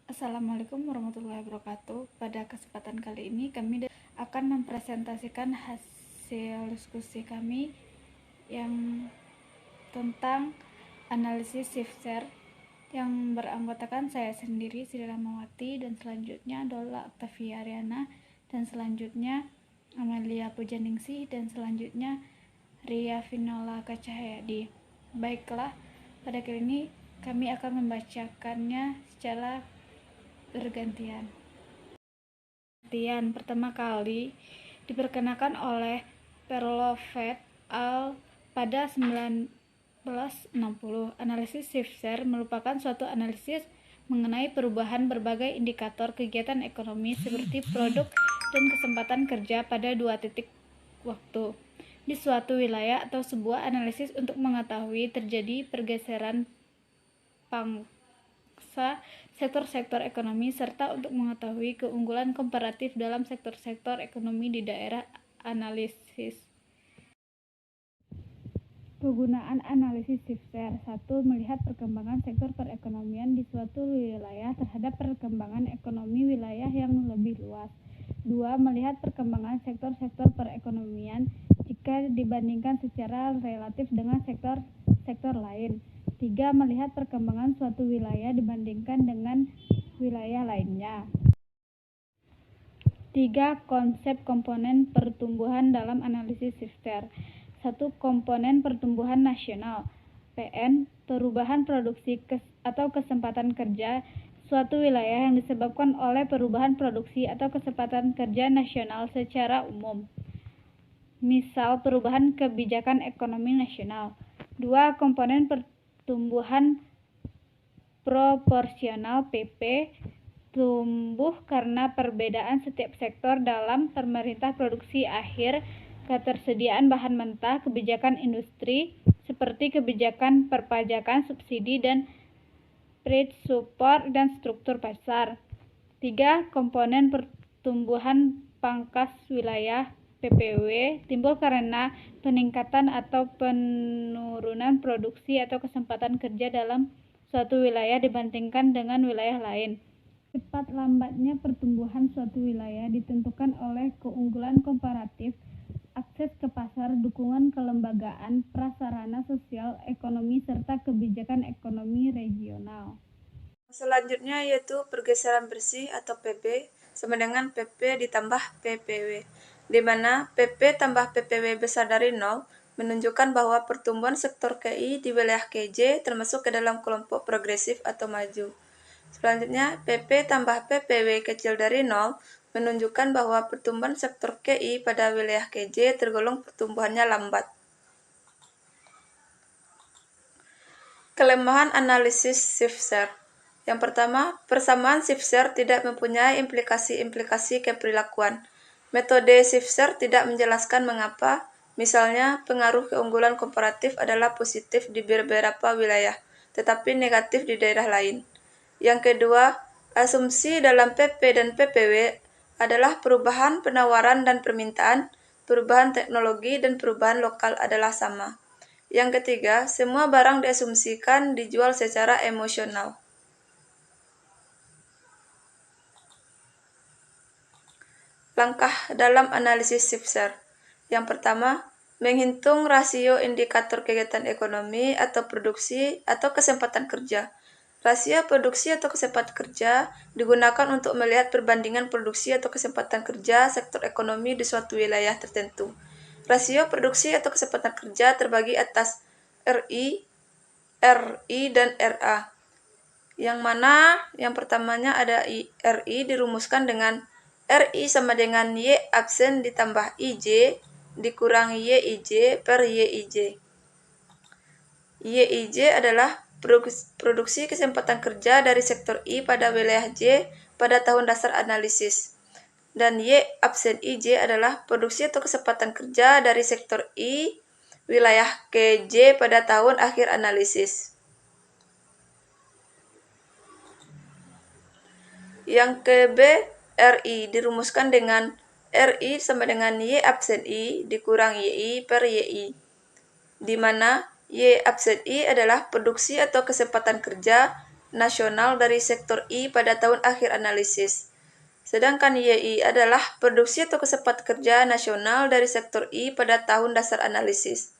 Assalamualaikum warahmatullahi wabarakatuh. Pada kesempatan kali ini kami akan mempresentasikan hasil diskusi kami yang tentang analisis Shifter yang beranggotakan saya sendiri, Sri Ramawati, dan selanjutnya Dola Octavia Ariana, dan selanjutnya Amelia Pujaningsih, dan selanjutnya Ria Vinola Kacahayadi. Baiklah, pada kali ini kami akan membacakannya secara bergantian. Pertama kali diperkenalkan oleh Perlovet al. pada 1960. Analisis Shifter merupakan suatu analisis mengenai perubahan berbagai indikator kegiatan ekonomi seperti produk dan kesempatan kerja pada dua titik waktu di suatu wilayah atau sebuah analisis untuk mengetahui terjadi pergeseran pangsa sektor-sektor ekonomi serta untuk mengetahui keunggulan komparatif dalam sektor-sektor ekonomi di daerah analisis. Kegunaan analisis Shifter: 1. Melihat perkembangan sektor perekonomian di suatu wilayah terhadap perkembangan ekonomi wilayah yang lebih luas. 2. Melihat perkembangan sektor-sektor perekonomian jika dibandingkan secara relatif dengan sektor-sektor lain. 3. Melihat perkembangan suatu wilayah dibandingkan dengan wilayah lainnya. 3. Konsep komponen pertumbuhan dalam analisis Shifter. 1. Komponen pertumbuhan nasional (PN), perubahan produksi atau kesempatan kerja suatu wilayah yang disebabkan oleh perubahan produksi atau kesempatan kerja nasional secara umum. Misal, perubahan kebijakan ekonomi nasional. 2. Komponen pertumbuhan proporsional (PP), tumbuh karena perbedaan setiap sektor dalam pemerintah produksi akhir, ketersediaan bahan mentah, kebijakan industri seperti kebijakan perpajakan, subsidi, dan price support, dan struktur pasar. 3. Komponen pertumbuhan pangkas wilayah (PPW), timbul karena peningkatan atau penurunan produksi atau kesempatan kerja dalam suatu wilayah dibandingkan dengan wilayah lain. Cepat lambatnya pertumbuhan suatu wilayah ditentukan oleh keunggulan komparatif, akses ke pasar, dukungan kelembagaan, prasarana sosial ekonomi, serta kebijakan ekonomi regional. Selanjutnya yaitu pergeseran bersih atau PP sama dengan PP ditambah PPW, di mana PP tambah PPW besar dari 0 menunjukkan bahwa pertumbuhan sektor KI di wilayah KJ termasuk ke dalam kelompok progresif atau maju. Selanjutnya, PP tambah PPW kecil dari 0 menunjukkan bahwa pertumbuhan sektor KI pada wilayah KJ tergolong pertumbuhannya lambat. Kelemahan analisis Shifter. Yang pertama, persamaan Shifter tidak mempunyai implikasi-implikasi keperilakuan. Metode Shifter tidak menjelaskan mengapa, misalnya, pengaruh keunggulan komparatif adalah positif di beberapa wilayah, tetapi negatif di daerah lain. Yang kedua, asumsi dalam PP dan PPW adalah perubahan penawaran dan permintaan, perubahan teknologi, dan perubahan lokal adalah sama. Yang ketiga, semua barang diasumsikan dijual secara emosional. Langkah dalam analisis Shifter. Yang pertama, menghitung rasio indikator kegiatan ekonomi atau produksi atau kesempatan kerja. Rasio produksi atau kesempatan kerja digunakan untuk melihat perbandingan produksi atau kesempatan kerja sektor ekonomi di suatu wilayah tertentu. Rasio produksi atau kesempatan kerja terbagi atas RI, RI, dan RA. Yang mana yang pertamanya ada RI dirumuskan dengan RI sama dengan Y absen ditambah IJ dikurang YIJ per YIJ. YIJ adalah produksi kesempatan kerja dari sektor I pada wilayah J pada tahun dasar analisis. Dan Y absen IJ adalah produksi atau kesempatan kerja dari sektor I wilayah KJ pada tahun akhir analisis. Yang ke-B, RI dirumuskan dengan RI sama dengan Y absen I dikurang YI per YI, di mana Y absen I adalah produksi atau kesempatan kerja nasional dari sektor I pada tahun akhir analisis. Sedangkan YI adalah produksi atau kesempatan kerja nasional dari sektor I pada tahun dasar analisis.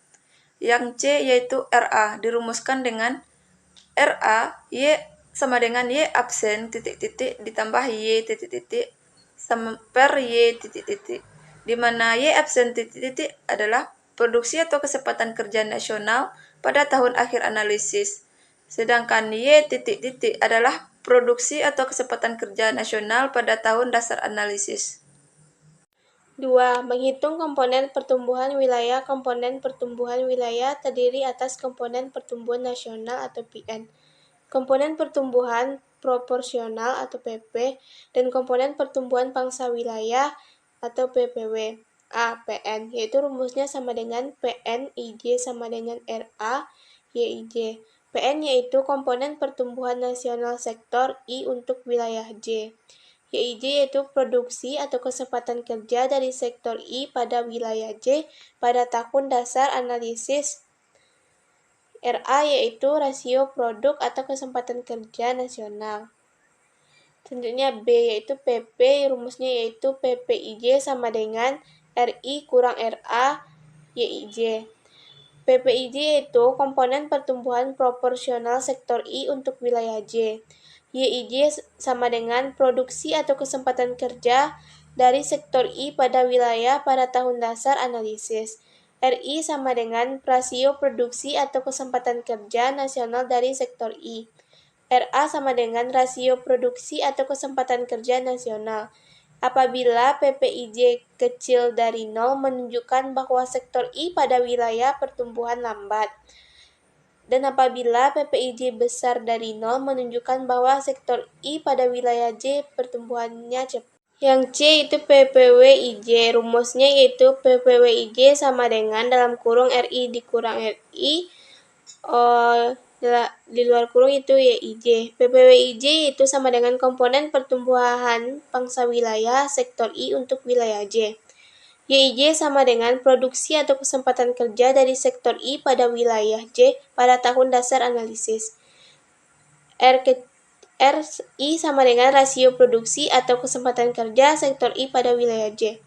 Yang C yaitu RA dirumuskan dengan RA Y sama dengan Y absen titik-titik ditambah Y titik-titik sama per Y titik-titik, di mana Y absen titik-titik adalah produksi atau kesempatan kerja nasional pada tahun akhir analisis. Sedangkan Y titik-titik adalah produksi atau kesempatan kerja nasional pada tahun dasar analisis. 2. Menghitung komponen pertumbuhan wilayah. Komponen pertumbuhan wilayah terdiri atas komponen pertumbuhan nasional atau PN, komponen pertumbuhan proporsional atau PP, dan komponen pertumbuhan pangsa wilayah atau PPW. A. PN, yaitu rumusnya sama dengan PN IJ sama dengan RA YIJ. PN yaitu komponen pertumbuhan nasional sektor I untuk wilayah J. YIJ yaitu produksi atau kesempatan kerja dari sektor I pada wilayah J pada tahun dasar analisis. RA yaitu rasio produk atau kesempatan kerja nasional. Selanjutnya B yaitu PP, rumusnya yaitu PPIJ sama dengan RI kurang RA YIJ. PPIJ yaitu komponen pertumbuhan proporsional sektor I untuk wilayah J. YIJ sama dengan produksi atau kesempatan kerja dari sektor I pada wilayah pada tahun dasar analisis. RI sama dengan rasio produksi atau kesempatan kerja nasional dari sektor I. RA sama dengan rasio produksi atau kesempatan kerja nasional. Apabila PPIJ kecil dari 0 menunjukkan bahwa sektor I pada wilayah pertumbuhan lambat. Dan apabila PPIJ besar dari 0 menunjukkan bahwa sektor I pada wilayah J pertumbuhannya cepat. Yang C itu PPWIJ, rumusnya yaitu PPWIJ sama dengan dalam kurung RI dikurang RI di luar kurung itu YIJ. PPWIJ itu sama dengan komponen pertumbuhan pangsa wilayah sektor I untuk wilayah J. YIJ sama dengan produksi atau kesempatan kerja dari sektor I pada wilayah J pada tahun dasar analisis. RI sama dengan rasio produksi atau kesempatan kerja sektor I pada wilayah J.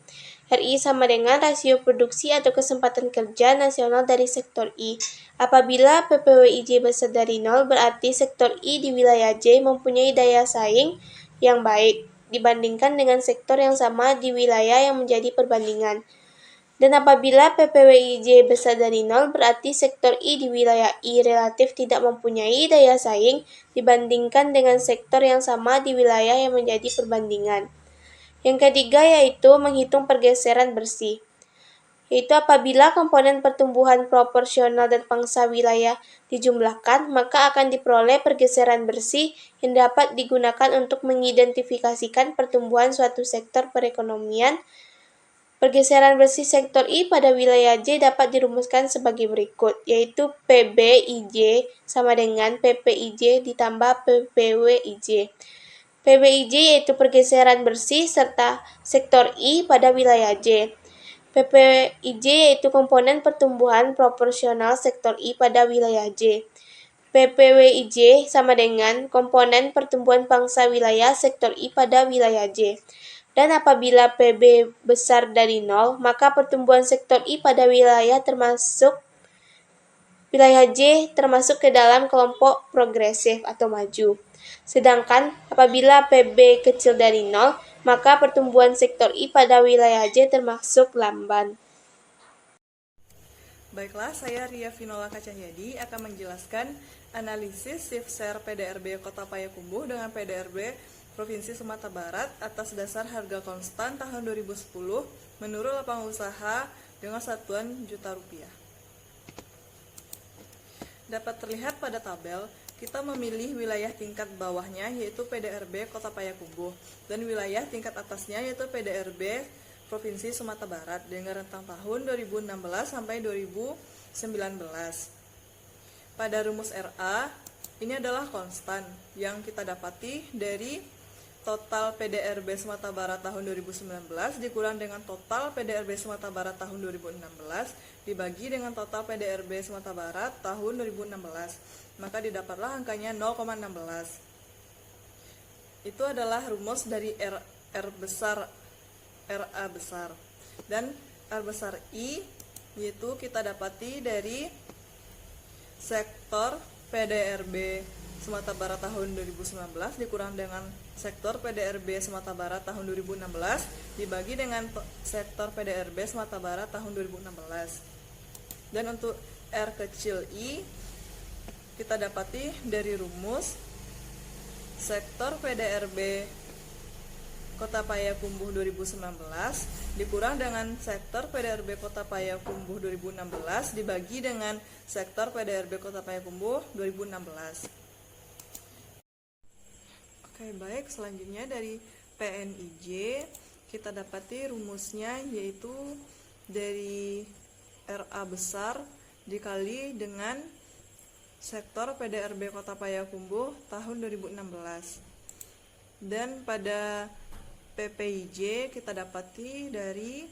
RI sama dengan rasio produksi atau kesempatan kerja nasional dari sektor I. Apabila PPWIJ besar dari 0, berarti sektor I di wilayah J mempunyai daya saing yang baik dibandingkan dengan sektor yang sama di wilayah yang menjadi perbandingan. Dan apabila PPWIJ besar dari 0, berarti sektor I di wilayah I relatif tidak mempunyai daya saing dibandingkan dengan sektor yang sama di wilayah yang menjadi perbandingan. Yang ketiga yaitu menghitung pergeseran bersih, yaitu apabila komponen pertumbuhan proporsional dan pangsa wilayah dijumlahkan, maka akan diperoleh pergeseran bersih yang dapat digunakan untuk mengidentifikasikan pertumbuhan suatu sektor perekonomian. Pergeseran bersih sektor I pada wilayah J dapat dirumuskan sebagai berikut, yaitu PBIJ sama dengan PPIJ ditambah PPWIJ. PBIJ yaitu pergeseran bersih serta sektor I pada wilayah J. PPIJ yaitu komponen pertumbuhan proporsional sektor I pada wilayah J. PPWIJ sama dengan komponen pertumbuhan pangsa wilayah sektor I pada wilayah J. Dan apabila PB besar dari 0, maka pertumbuhan sektor I pada wilayah J termasuk ke dalam kelompok progresif atau maju. Sedangkan apabila PB kecil dari 0, maka pertumbuhan sektor I pada wilayah J termasuk lamban. Baiklah, saya Ria Vinola Kacahyadi akan menjelaskan analisis shift share PDRB Kota Payakumbuh dengan PDRB Provinsi Sumatera Barat atas dasar harga konstan tahun 2010 menurut lapangan usaha dengan satuan juta rupiah. Dapat terlihat pada tabel, kita memilih wilayah tingkat bawahnya yaitu PDRB Kota Payakumbuh dan wilayah tingkat atasnya yaitu PDRB Provinsi Sumatera Barat dengan rentang tahun 2016 sampai 2019. Pada rumus RA, ini adalah konstan yang kita dapati dari total PDRB Sumatera Barat tahun 2019 dikurang dengan total PDRB Sumatera Barat tahun 2016 dibagi dengan total PDRB Sumatera Barat tahun 2016, maka didapatlah angkanya 0,16. Itu adalah rumus dari R besar, RA besar. Dan R besar I yaitu kita dapati dari sektor PDRB Sumatera Barat tahun 2019 dikurang dengan sektor PDRB Sumatera Barat tahun 2016 dibagi dengan sektor PDRB Sumatera Barat tahun 2016. Dan untuk R kecil I kita dapati dari rumus sektor PDRB Kota Payakumbuh 2019 dikurang dengan sektor PDRB Kota Payakumbuh 2016 dibagi dengan sektor PDRB Kota Payakumbuh 2016. Oke, baik, selanjutnya dari PNIJ kita dapati rumusnya yaitu dari RA besar dikali dengan sektor PDRB Kota Payakumbuh tahun 2016. Dan pada PPIJ kita dapati dari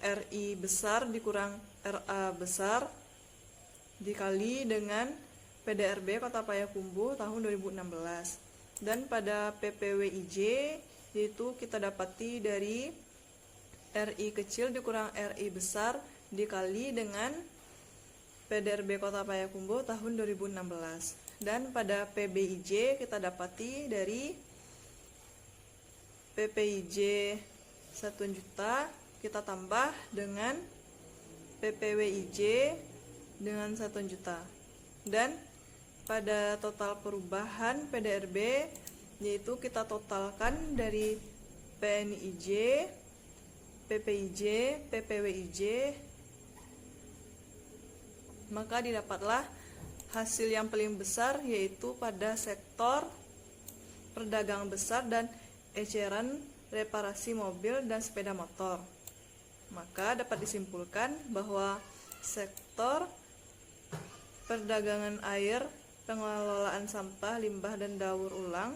RI besar dikurang RA besar dikali dengan PDRB Kota Payakumbuh tahun 2016. Dan pada PPWIJ yaitu kita dapati dari RI kecil dikurang RI besar dikali dengan PDRB Kota Payakumbuh tahun 2016. Dan pada PBIJ kita dapati dari PPIJ 1 juta kita tambah dengan PPWIJ dengan 1 juta. Dan pada total perubahan PDRB yaitu kita totalkan dari PNIJ, PPIJ, PPWIJ, maka didapatlah hasil yang paling besar yaitu pada sektor perdagangan besar dan eceran reparasi mobil dan sepeda motor. Maka dapat disimpulkan bahwa sektor perdagangan air, pengelolaan sampah, limbah dan daur ulang,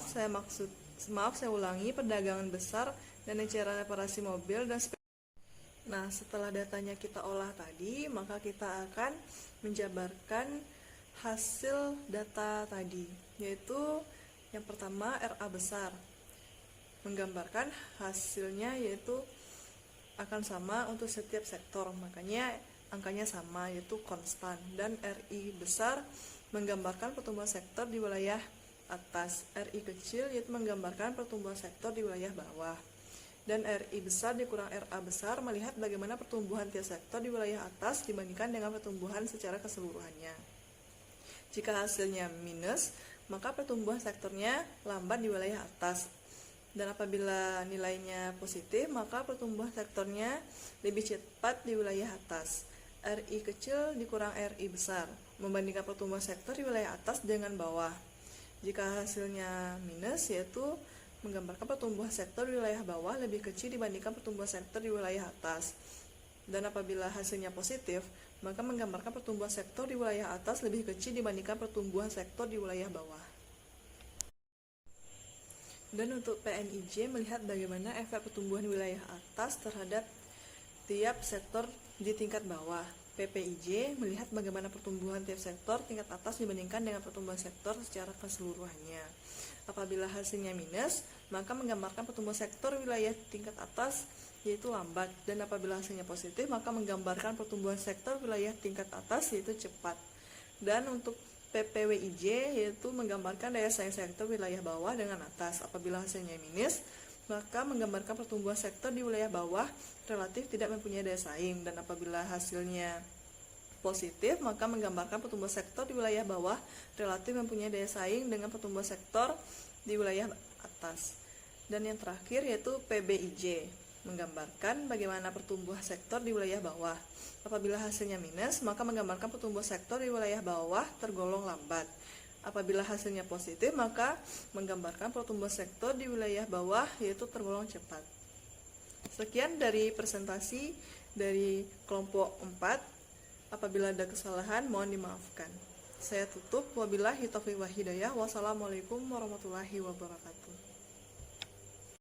saya ulangi, perdagangan besar dan eceran reparasi mobil dan sepeda. Nah, setelah datanya kita olah tadi, maka kita akan menjabarkan hasil data tadi, yaitu yang pertama RA besar, menggambarkan hasilnya yaitu akan sama untuk setiap sektor, makanya angkanya sama yaitu konstan. Dan RI besar menggambarkan pertumbuhan sektor di wilayah atas, RI kecil yaitu menggambarkan pertumbuhan sektor di wilayah bawah. Dan RI besar dikurang RA besar melihat bagaimana pertumbuhan tiap sektor di wilayah atas dibandingkan dengan pertumbuhan secara keseluruhannya. Jika hasilnya minus, maka pertumbuhan sektornya lambat di wilayah atas. Dan apabila nilainya positif, maka pertumbuhan sektornya lebih cepat di wilayah atas. RI kecil dikurang RI besar, membandingkan pertumbuhan sektor di wilayah atas dengan bawah. Jika hasilnya minus, yaitu menggambarkan pertumbuhan sektor di wilayah bawah lebih kecil dibandingkan pertumbuhan sektor di wilayah atas. Dan apabila hasilnya positif, maka menggambarkan pertumbuhan sektor di wilayah atas lebih kecil dibandingkan pertumbuhan sektor di wilayah bawah. Dan untuk PNIJ melihat bagaimana efek pertumbuhan wilayah atas terhadap tiap sektor di tingkat bawah. PPIJ melihat bagaimana pertumbuhan tiap sektor tingkat atas dibandingkan dengan pertumbuhan sektor secara keseluruhannya. Apabila hasilnya minus, maka menggambarkan pertumbuhan sektor wilayah tingkat atas yaitu lambat, dan apabila hasilnya positif maka menggambarkan pertumbuhan sektor wilayah tingkat atas yaitu cepat. Dan untuk PPWIJ yaitu menggambarkan daya saing sektor wilayah bawah dengan atas. Apabila hasilnya minus, maka menggambarkan pertumbuhan sektor di wilayah bawah relatif tidak mempunyai daya saing, dan apabila hasilnya positif maka menggambarkan pertumbuhan sektor di wilayah bawah relatif mempunyai daya saing dengan pertumbuhan sektor di wilayah atas. Dan yang terakhir yaitu PBIJ, menggambarkan bagaimana pertumbuhan sektor di wilayah bawah. Apabila hasilnya minus, maka menggambarkan pertumbuhan sektor di wilayah bawah tergolong lambat. Apabila hasilnya positif, maka menggambarkan pertumbuhan sektor di wilayah bawah yaitu tergolong cepat. Sekian dari presentasi dari kelompok 4. Apabila ada kesalahan, mohon dimaafkan. Saya tutup. Wabillahi taufiq wal hidayah. Wassalamualaikum warahmatullahi wabarakatuh.